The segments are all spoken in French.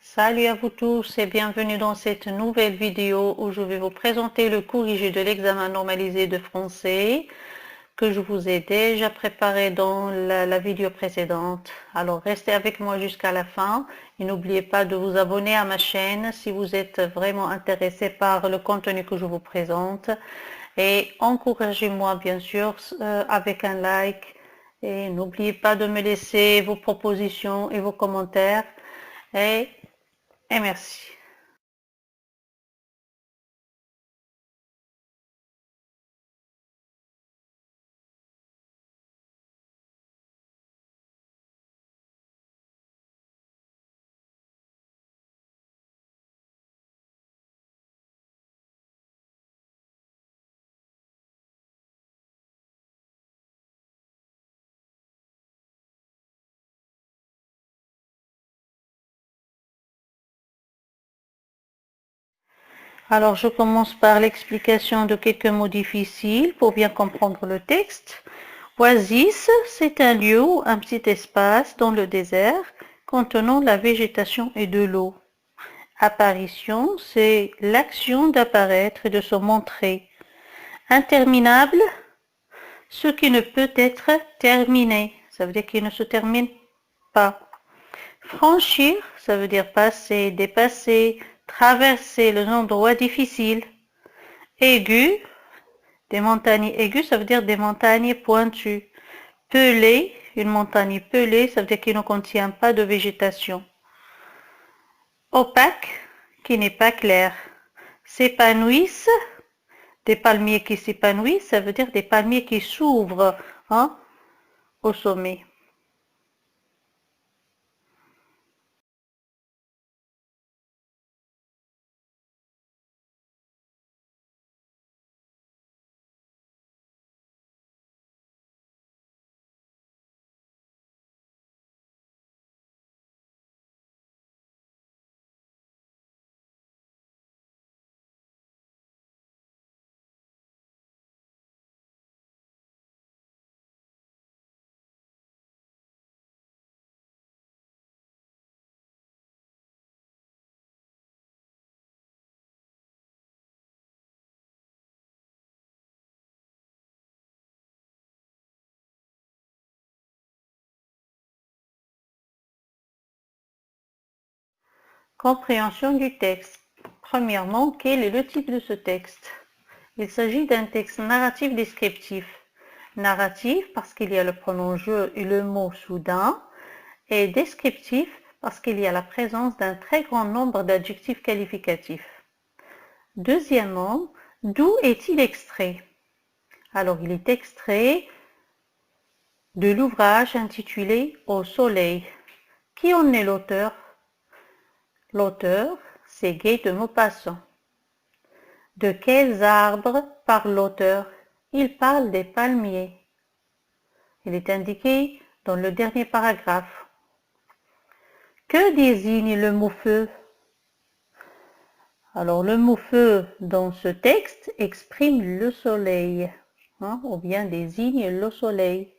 Salut à vous tous et bienvenue dans cette nouvelle vidéo où je vais vous présenter le corrigé de l'examen normalisé de français que je vous ai déjà préparé dans la vidéo précédente. Alors restez avec moi jusqu'à la fin et n'oubliez pas de vous abonner à ma chaîne si vous êtes vraiment intéressé par le contenu que je vous présente et encouragez-moi bien sûr avec un like et n'oubliez pas de me laisser vos propositions et vos commentaires et merci. Alors, je commence par l'explication de quelques mots difficiles pour bien comprendre le texte. Oasis, c'est un lieu ou un petit espace dans le désert contenant de la végétation et de l'eau. Apparition, c'est l'action d'apparaître et de se montrer. Interminable, ce qui ne peut être terminé. Ça veut dire qu'il ne se termine pas. Franchir, ça veut dire passer, dépasser, traverser les endroits difficiles. Aigu, des montagnes aiguës, ça veut dire des montagnes pointues. Pelé, une montagne pelée, ça veut dire qu'il ne contient pas de végétation. Opaque, qui n'est pas clair. S'épanouissent, des palmiers qui s'épanouissent, ça veut dire des palmiers qui s'ouvrent au sommet. Compréhension du texte. Premièrement, quel est le type de ce texte? Il s'agit d'un texte narratif descriptif. Narratif parce qu'il y a le pronom je et le mot soudain, et descriptif parce qu'il y a la présence d'un très grand nombre d'adjectifs qualificatifs. Deuxièmement, d'où est-il extrait? Alors, il est extrait de l'ouvrage intitulé Au soleil. Qui en est l'auteur? L'auteur, c'est Guy de Maupassant. De quels arbres parle l'auteur? Il parle des palmiers. Il est indiqué dans le dernier paragraphe. Que désigne le mot feu? Alors le mot feu dans ce texte exprime le soleil, ou bien désigne le soleil.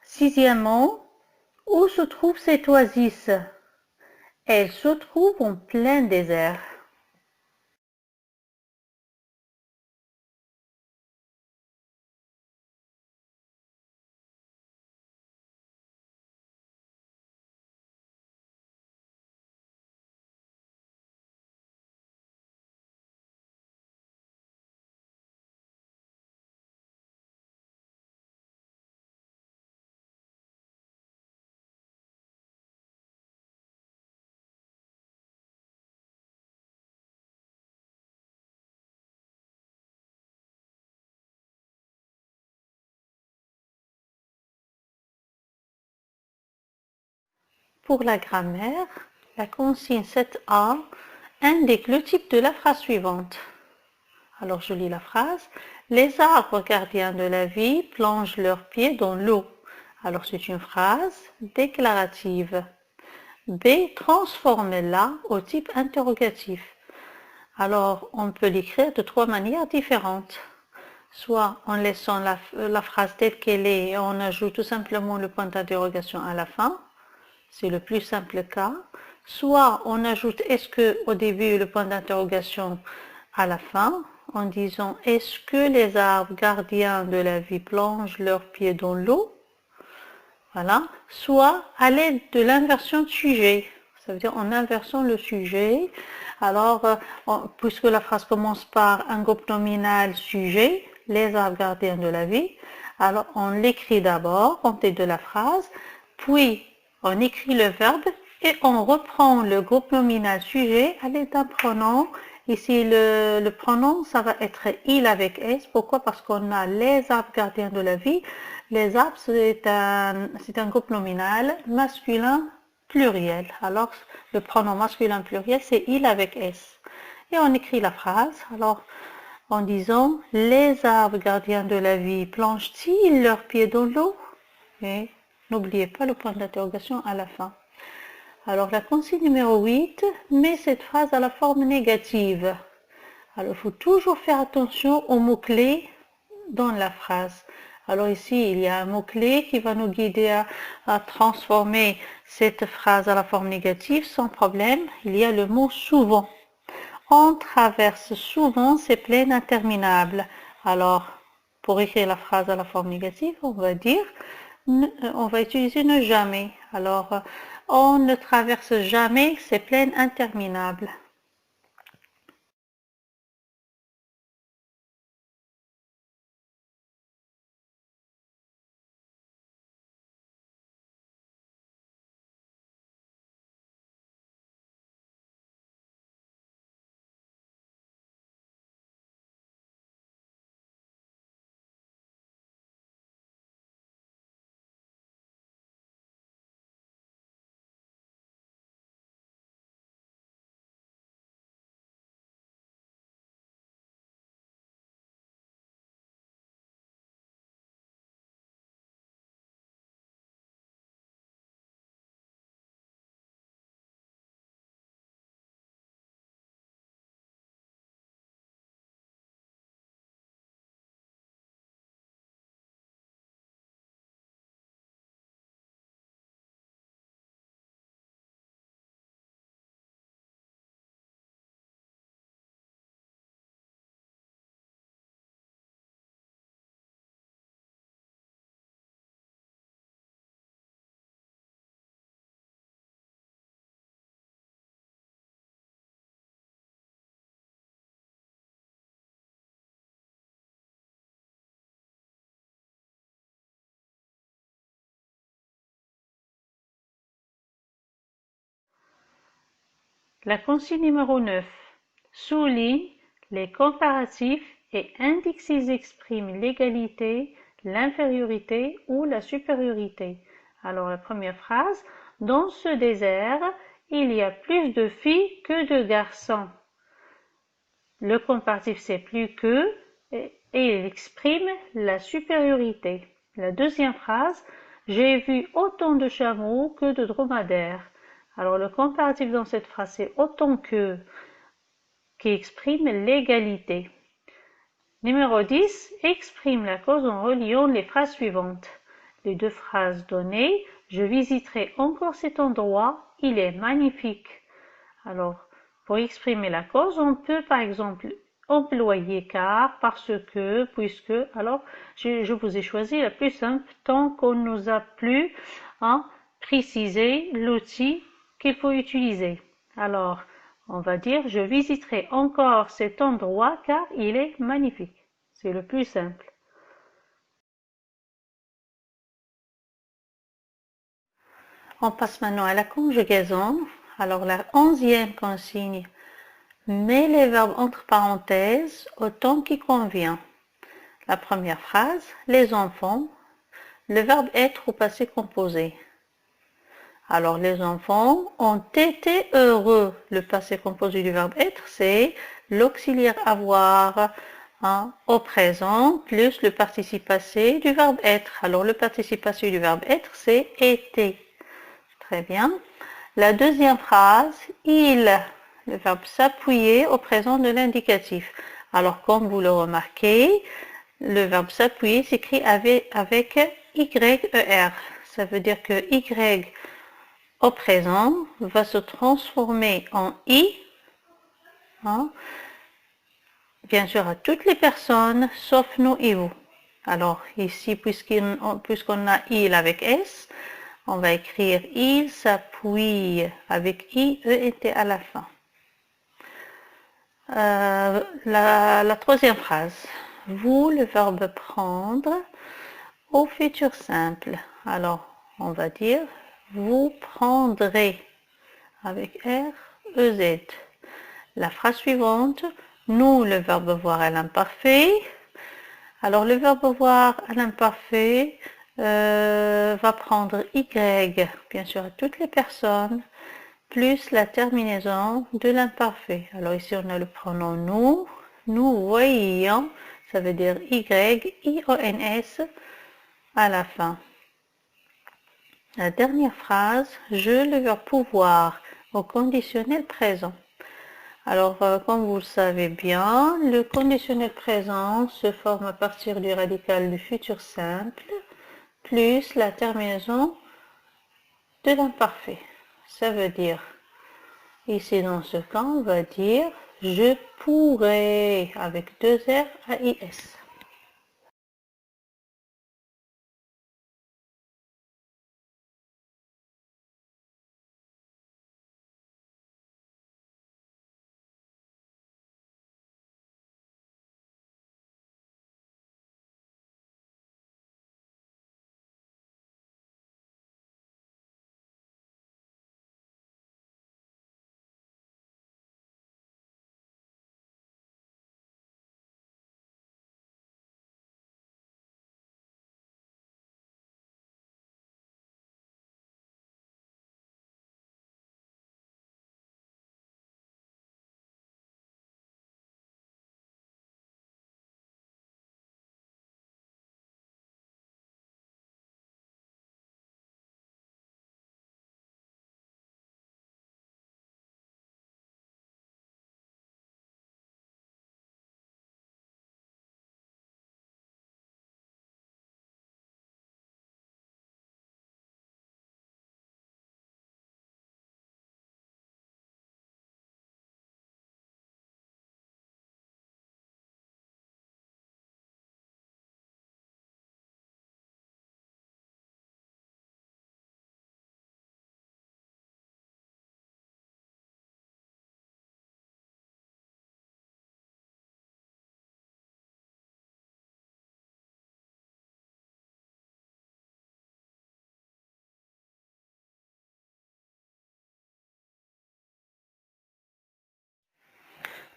Sixièmement, où se trouve cette oasis? Elle se trouve en plein désert. Pour la grammaire, la consigne 7a indique le type de la phrase suivante. Alors je lis la phrase. Les arbres gardiens de la vie plongent leurs pieds dans l'eau. Alors c'est une phrase déclarative. B. Transforme-la au type interrogatif. Alors on peut l'écrire de trois manières différentes. Soit en laissant la phrase telle qu'elle est et on ajoute tout simplement le point d'interrogation à la fin. C'est le plus simple cas. Soit on ajoute est-ce que au début le point d'interrogation à la fin en disant est-ce que les arbres gardiens de la vie plongent leurs pieds dans l'eau? Voilà. Soit à l'aide de l'inversion de sujet. Ça veut dire en inversant le sujet. Alors, puisque la phrase commence par un groupe nominal sujet, les arbres gardiens de la vie, alors on l'écrit d'abord en tête de la phrase, puis on écrit le verbe et on reprend le groupe nominal sujet à l'aide d'un pronom. Ici, le pronom, ça va être il avec s. Pourquoi? Parce qu'on a les arbres gardiens de la vie. Les arbres, c'est un groupe nominal masculin pluriel. Alors, le pronom masculin pluriel, c'est il avec s. Et on écrit la phrase. Alors, en disant, les arbres gardiens de la vie plongent-ils leurs pieds dans l'eau? Et n'oubliez pas le point d'interrogation à la fin. Alors, la consigne numéro 8 met cette phrase à la forme négative. Alors, il faut toujours faire attention aux mots-clés dans la phrase. Alors ici, il y a un mot-clé qui va nous guider à transformer cette phrase à la forme négative sans problème. Il y a le mot souvent. On traverse souvent ces plaines interminables. Alors, pour écrire la phrase à la forme négative, on va dire, on va utiliser ne jamais. Alors, on ne traverse jamais ces plaines interminables. La consigne numéro 9 souligne les comparatifs et indique s'ils expriment l'égalité, l'infériorité ou la supériorité. Alors la première phrase, dans ce désert, il y a plus de filles que de garçons. Le comparatif c'est plus que et il exprime la supériorité. La deuxième phrase, j'ai vu autant de chameaux que de dromadaires. Alors le comparatif dans cette phrase c'est autant que qui exprime l'égalité. Numéro 10 exprime la cause en reliant les phrases suivantes. Les deux phrases données, je visiterai encore cet endroit, il est magnifique. Alors, pour exprimer la cause, on peut par exemple employer car, parce que, puisque. Alors, je vous ai choisi la plus simple tant qu'on nous a plu préciser l'outil qu'il faut utiliser. Alors, on va dire je visiterai encore cet endroit car il est magnifique. C'est le plus simple. On passe maintenant à la conjugaison. Alors la 11e consigne, met les verbes entre parenthèses au temps qui convient. La première phrase, les enfants, le verbe être au passé composé. Alors les enfants ont été heureux. Le passé composé du verbe être, c'est l'auxiliaire avoir au présent plus le participe passé du verbe être. Alors le participe passé du verbe être, c'est été. Très bien. La deuxième phrase, il, le verbe s'appuyer au présent de l'indicatif. Alors comme vous le remarquez, le verbe s'appuyer s'écrit avec YER. Ça veut dire que Y au présent va se transformer en I, hein, bien sûr à toutes les personnes sauf nous et vous. Alors ici, puisqu'on a il avec S, on va écrire il s'appuie avec I, E et T à la fin. La troisième phrase. Vous, le verbe prendre au futur simple. Alors, on va dire vous prendrez avec R, E, Z. La phrase suivante. Nous, le verbe voir à l'imparfait. Alors, le verbe voir à l'imparfait va prendre Y, bien sûr, à toutes les personnes, plus la terminaison de l'imparfait. Alors ici, on a le pronom nous voyons, ça veut dire Y, I-O-N-S à la fin. La dernière phrase, je, le verbe pouvoir au conditionnel présent. Alors, comme vous le savez bien, le conditionnel présent se forme à partir du radical du futur simple plus la terminaison de l'imparfait. Ça veut dire, ici dans ce cas, on va dire je pourrais avec deux R A I S.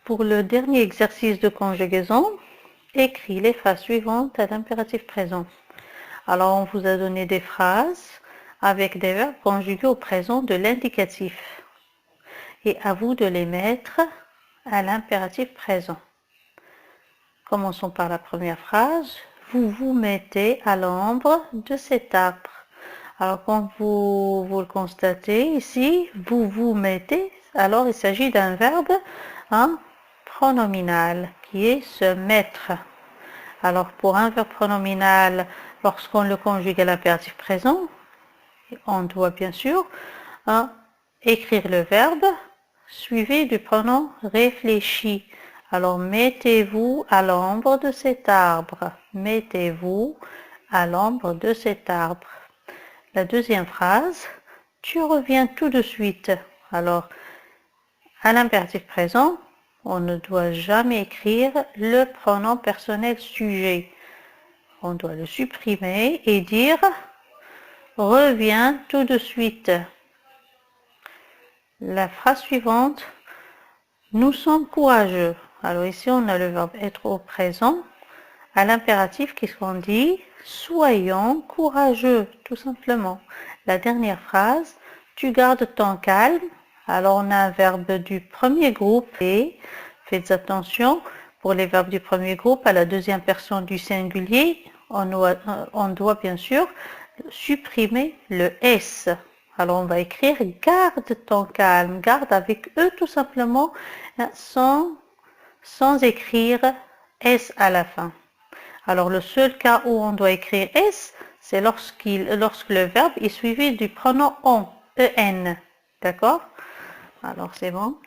Pour le dernier exercice de conjugaison, écris les phrases suivantes à l'impératif présent. Alors, on vous a donné des phrases avec des verbes conjugués au présent de l'indicatif. Et à vous de les mettre à l'impératif présent. Commençons par la première phrase. Vous vous mettez à l'ombre de cet arbre. Alors, comme vous le constatez ici, vous vous mettez. Alors, il s'agit d'un verbe pronominal qui est se mettre. Alors, pour un verbe pronominal, lorsqu'on le conjugue à l'impératif présent, on doit bien sûr écrire le verbe suivi du pronom réfléchi. Alors, mettez-vous à l'ombre de cet arbre. Mettez-vous à l'ombre de cet arbre. La deuxième phrase, tu reviens tout de suite. Alors, à l'impératif présent, on ne doit jamais écrire le pronom personnel sujet. On doit le supprimer et dire reviens tout de suite. La phrase suivante, nous sommes courageux. Alors ici, on a le verbe être au présent. À l'impératif, qu'est-ce qu'on dit? Soyons courageux, tout simplement. La dernière phrase, tu gardes ton calme. Alors, on a un verbe du premier groupe et faites attention, pour les verbes du premier groupe, à la deuxième personne du singulier, on doit bien sûr supprimer le S. Alors, on va écrire garde ton calme, garde avec E tout simplement, sans écrire S à la fin. Alors, le seul cas où on doit écrire S, c'est lorsque le verbe est suivi du pronom on. E-N. D'accord? Alors, c'est bon.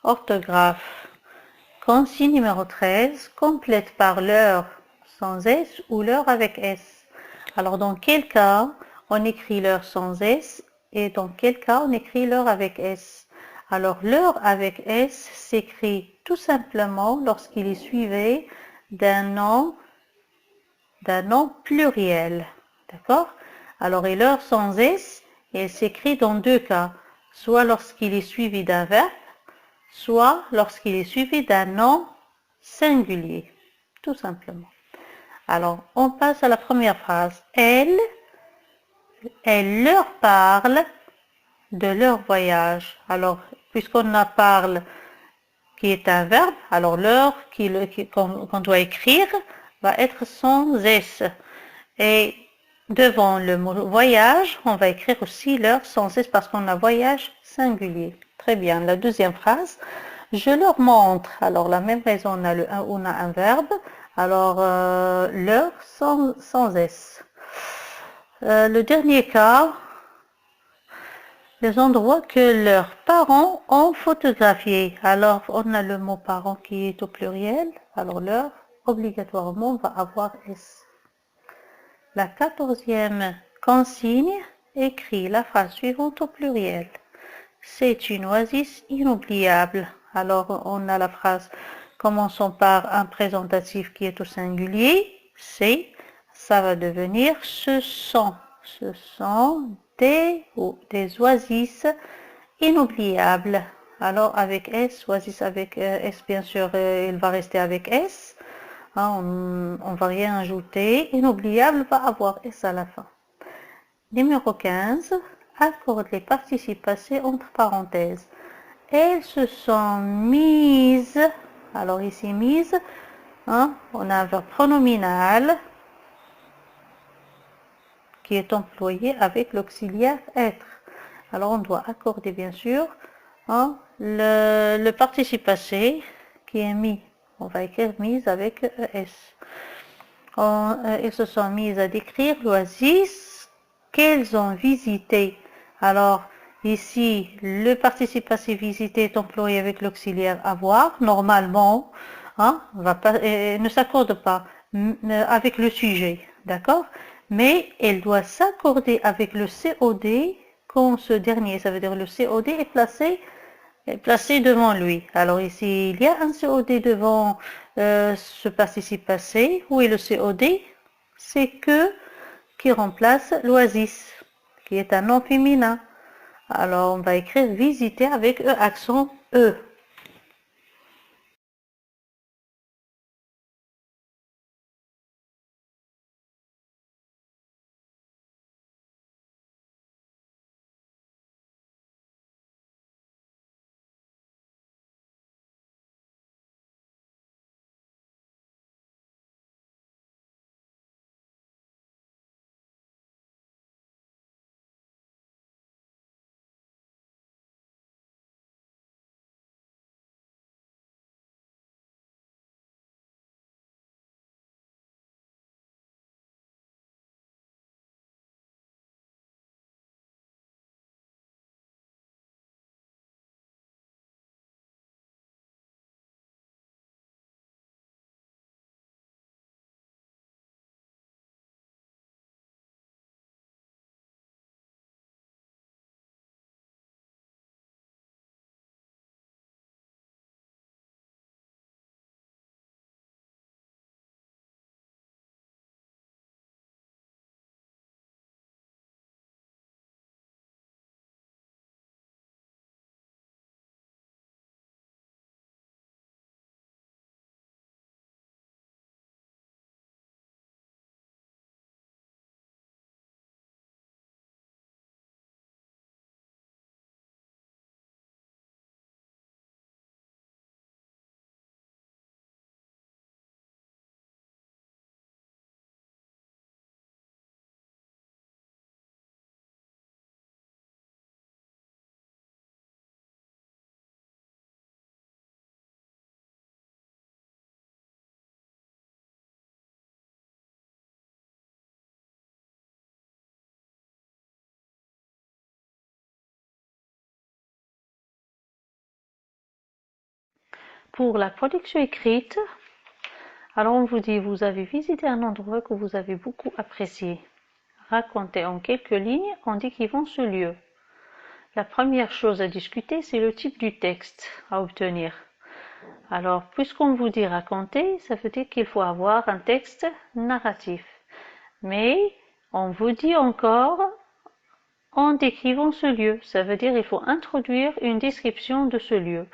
Orthographe. Consigne numéro 13, complète par l'heure sans S ou l'heure avec S. Alors, dans quel cas on écrit l'heure sans S et dans quel cas on écrit l'heure avec S? Alors, l'heure avec S s'écrit tout simplement lorsqu'il est suivi d'un nom pluriel. D'accord? Alors, et l'heure sans S, elle s'écrit dans deux cas, soit lorsqu'il est suivi d'un verbe, soit lorsqu'il est suivi d'un nom singulier, tout simplement. Alors, on passe à la première phrase. Elle leur parle de leur voyage. Alors, puisqu'on a parle qui est un verbe, alors l'heure qu'on doit écrire va être sans S. Et devant le mot voyage, on va écrire aussi l'heure sans S parce qu'on a voyage singulier. Très bien. La deuxième phrase, je leur montre. Alors la même raison, on a un verbe. Alors l'heure sans S. Le dernier cas, les endroits que leurs parents ont photographiés. Alors on a le mot parents qui est au pluriel. Alors l'heure, obligatoirement, va avoir S. La 14e consigne écrit la phrase suivante au pluriel. C'est une oasis inoubliable. Alors, on a la phrase commençant par un présentatif qui est au singulier. C'est, ça va devenir ce sont. Ce sont des oasis inoubliables. Alors, avec S, oasis avec S, bien sûr, il va rester avec S. On ne va rien ajouter. Inoubliable va avoir S à la fin. Numéro 15. Accorde les participes passés entre parenthèses. Elles se sont mises. Alors ici, mises. On a un verbe pronominal qui est employé avec l'auxiliaire être. Alors on doit accorder bien sûr le participe passé qui est mis. On va écrire mise avec ES. Ils se sont mises à décrire l'oasis qu'elles ont visité. Alors, ici, le participe passé visité est employé avec l'auxiliaire avoir. Normalement, ne s'accorde pas avec le sujet. D'accord? Mais elle doit s'accorder avec le COD quand ce dernier, ça veut dire le COD est placé devant lui. Alors ici, il y a un COD devant ce participe passé. Où est le COD? C'est que qui remplace l'oasis, qui est un nom féminin. Alors on va écrire visiter avec E accent E. Pour la production écrite, alors on vous dit, vous avez visité un endroit que vous avez beaucoup apprécié. Racontez en quelques lignes en décrivant ce lieu. La première chose à discuter, c'est le type du texte à obtenir. Alors, puisqu'on vous dit raconter, ça veut dire qu'il faut avoir un texte narratif. Mais on vous dit encore en décrivant ce lieu. Ça veut dire qu'il faut introduire une description de ce lieu.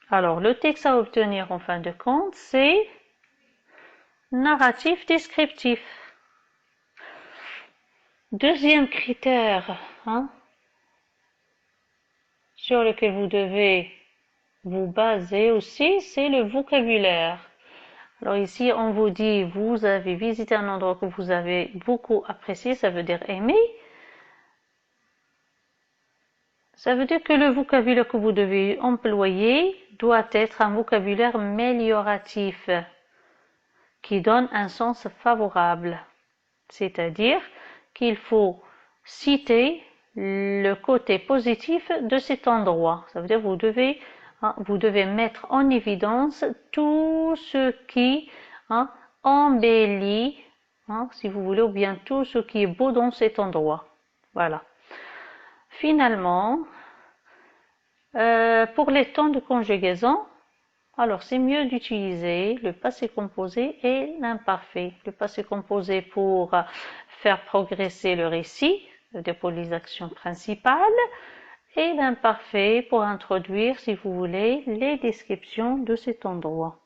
Alors, le texte à obtenir en fin de compte, c'est narratif descriptif. Deuxième critère sur lequel vous devez vous baser aussi, c'est le vocabulaire. Alors ici, on vous dit, vous avez visité un endroit que vous avez beaucoup apprécié, ça veut dire aimé. Ça veut dire que le vocabulaire que vous devez employer doit être un vocabulaire amélioratif qui donne un sens favorable. C'est-à-dire qu'il faut citer le côté positif de cet endroit. Ça veut dire que vous devez mettre en évidence tout ce qui embellit, si vous voulez, ou bien tout ce qui est beau dans cet endroit. Voilà. Finalement, pour les temps de conjugaison, alors c'est mieux d'utiliser le passé composé et l'imparfait. Le passé composé pour faire progresser le récit, pour les actions principales, et l'imparfait pour introduire, si vous voulez, les descriptions de cet endroit.